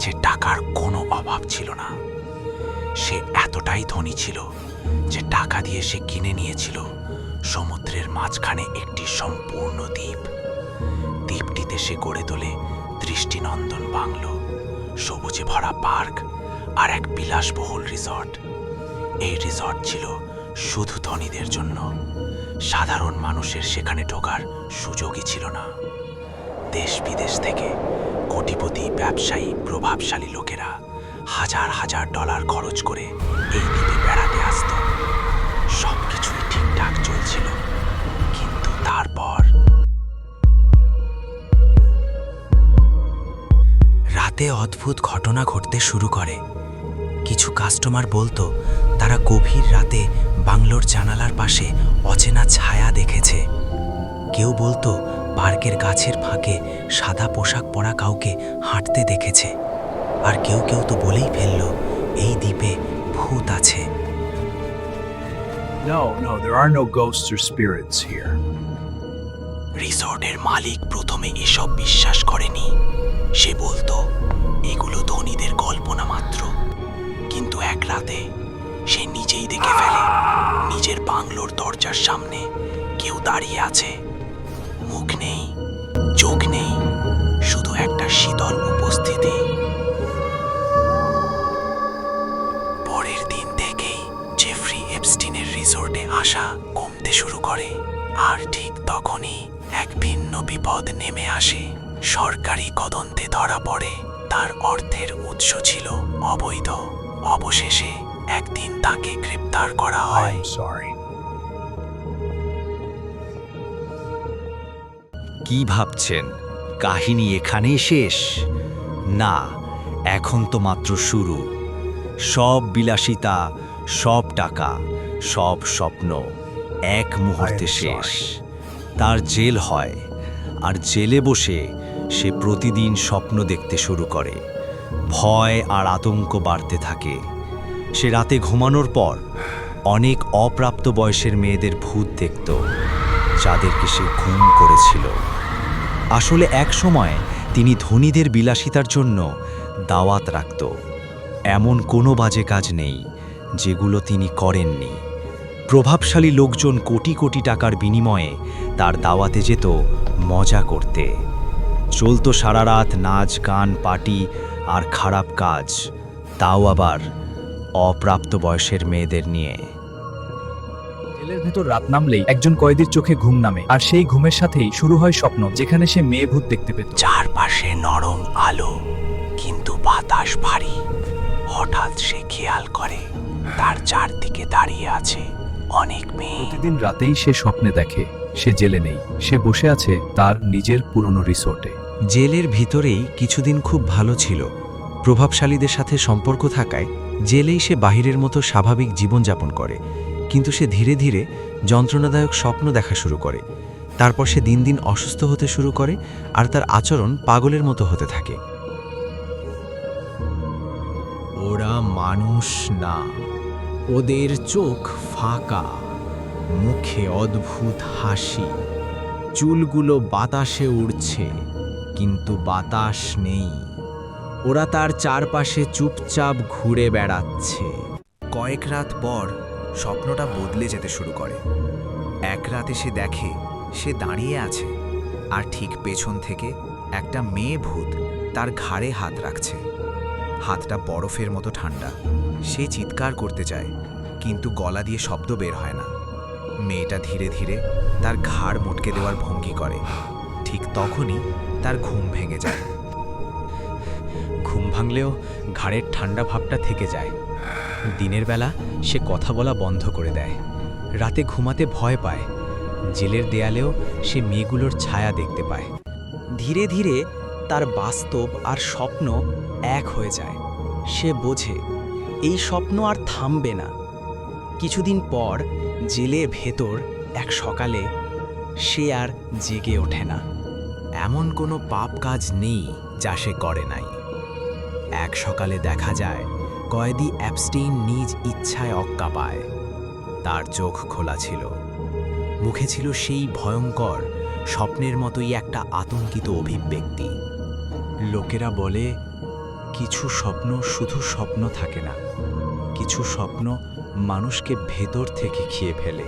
কাছে টাকার কোনো অভাব ছিল না। সে এতটাই ধনী ছিল যে টাকা দিয়ে সে কিনে নিয়েছিল সমুদ্রের মাঝখানে একটি সম্পূর্ণ দ্বীপ। দ্বীপটিতে সে গড়ে তোলে দৃষ্টিনন্দন বাংলো, সবুজে ভরা পার্ক আর এক বিলাসবহুল রিসর্ট। এই রিসর্ট ছিল শুধু ধনীদের জন্য। সাধারণ মানুষের সেখানে ঢোকার সুযোগই ছিল না। দেশ বিদেশ থেকে কোটিপতি, ব্যবসায়ী, প্রভাবশালী লোকেরা হাজার হাজার ডলার খরচ করে এই দ্বীপে বেড়াতে আসত। সবকিছুই ঠিকঠাক চলছিল, কিন্তু তারপর রাতে অদ্ভুত ঘটনা ঘটতে শুরু করে। কিছু কাস্টমার বলতো তারা গভীর রাতে বাংলোর জানালার পাশে অচেনা ছায়া দেখেছে। কেউ বলতো পার্কের গাছের ফাঁকে সাদা পোশাক পরা কাউকে হাঁটতে দেখেছে। আর কেউ কেউ তো বলেই ফেলল এই দ্বীপে ভূত আছে। No, there are no ghosts or spirits here. রিসর্টের মালিক প্রথমে এসব বিশ্বাস করেনি। সে বলতো এগুলো ধনীদের কল্পনা মাত্র। কিন্তু এক রাতে সে নিজেই দেখে ফেলে নিজের বাংলোর দরজার সামনে কেউ দাঁড়িয়ে আছে। মুখ নেই, চোখ নেই, শুধু একটা শীতল উপস্থিতি। পরের দিন থেকেই জেফ্রি এপস্টিনের রিসর্টে আসা কমতে শুরু করে। আর ঠিক তখনই এক ভিন্ন বিপদ নেমে আসে। সরকারি তদন্তে ধরা পড়ে তার অর্থের উৎস ছিল অবৈধ। অবশেষে একদিন তাকে গ্রেপ্তার করা হয়। I'm sorry. কি ভাবছেন কাহিনী এখানেই শেষ? না, এখন তো মাত্র শুরু। সব বিলাসিতা, সব টাকা, সব স্বপ্ন এক মুহূর্তে শেষ। তার জেল হয়, আর জেলে বসে সে প্রতিদিন স্বপ্ন দেখতে শুরু করে। ভয় আর আতঙ্ক বাড়তে থাকে। সে রাতে ঘুমানোর পর অনেক অপ্রাপ্ত বয়সের মেয়েদের ভূত দেখত, যাদেরকে সে খুন করেছিল। আসলে এক সময় তিনি ধনীদের বিলাসিতার জন্য দাওয়াত রাখত। এমন কোনো বাজে কাজ নেই যেগুলো তিনি করেননি। প্রভাবশালী লোকজন কোটি কোটি টাকার বিনিময়ে তার দাওয়াতে যেত মজা করতে। চলত সারা রাত নাচ, গান, পার্টি আর খারাপ কাজ, তাও আবার অপ্রাপ্ত বয়সের মেয়েদের নিয়ে। জেলের ভেতর রাত নামলেই একজন কয়েদির চোখে ঘুম নামে, আর সেই ঘুমের সাথেই শুরু হয় স্বপ্ন, যেখানে সে মেয়ে ভূত দেখতে পেত। চারপাশে নরম আলো, কিন্তু বাতাস ভারী। হঠাৎ সে খেয়াল করে তার চারদিকে দাঁড়িয়ে আছে অনেক মেয়ে। প্রতিদিন রাতেই সে স্বপ্নে দেখে সে জেলে নেই, সে বসে আছে তার নিজের পুরনো রিসোর্টে। জেলের ভিতরেই কিছুদিন খুব ভালো ছিল। প্রভাবশালীদের সাথে সম্পর্ক থাকায় জেলেই সে বাহিরের মতো স্বাভাবিক জীবনযাপন করে। কিন্তু সে ধীরে ধীরে যন্ত্রণাদায়ক স্বপ্ন দেখা শুরু করে। তারপর সে দিন দিন অসুস্থ হতে শুরু করে, আর তার আচরণ পাগলের মতো হতে থাকে। ওরা মানুষ না, ওদের চোখ ফাঁকা, মুখে অদ্ভুত হাসি, চুলগুলো বাতাসে উড়ছে কিন্তু বাতাস নেই। ওরা তার চারপাশে চুপচাপ ঘুরে বেড়াচ্ছে। কয়েক রাত পর স্বপ্নটা বদলে যেতে শুরু করে। এক রাতে সে দেখে সে দাঁড়িয়ে আছে, আর ঠিক পেছন থেকে একটা মেয়ে ভূত তার ঘাড়ে হাত রাখছে। হাতটা বরফের মতো ঠান্ডা। সে চিৎকার করতে চায়, কিন্তু গলা দিয়ে শব্দ বের হয় না। মেয়েটা ধীরে ধীরে তার ঘাড় মটকে দেওয়ার ভঙ্গি করে। ঠিক তখনই তার ঘুম ভেঙে যায়। ঘুম ভাঙলেও ঘাড়ের ঠান্ডা ভাবটা থেকে যায়। দিনের বেলা সে কথা বলা বন্ধ করে দেয়। রাতে ঘুমাতে ভয় পায়। জেলের দেয়ালেও সে মেয়েগুলোর ছায়া দেখতে পায়। ধীরে ধীরে তার বাস্তব আর স্বপ্ন এক হয়ে যায়। সে বোঝে এই স্বপ্ন আর থামবে না। কিছুদিন পর জেলের ভেতর এক সকালে সে আর জেগে ওঠে না। এমন কোনো পাপ কাজ নেই যা সে করে নাই। এক সকালে দেখা যায় কয়েদি অ্যাপস্টিন নিজ ইচ্ছায় অক্কা পায়। তার চোখ খোলা ছিল, মুখে ছিল সেই ভয়ঙ্কর স্বপ্নের মতোই একটা আতঙ্কিত অভিব্যক্তি। লোকেরা বলে কিছু স্বপ্ন শুধু স্বপ্ন থাকে না, কিছু স্বপ্ন মানুষকে ভেতর থেকে খেয়ে ফেলে।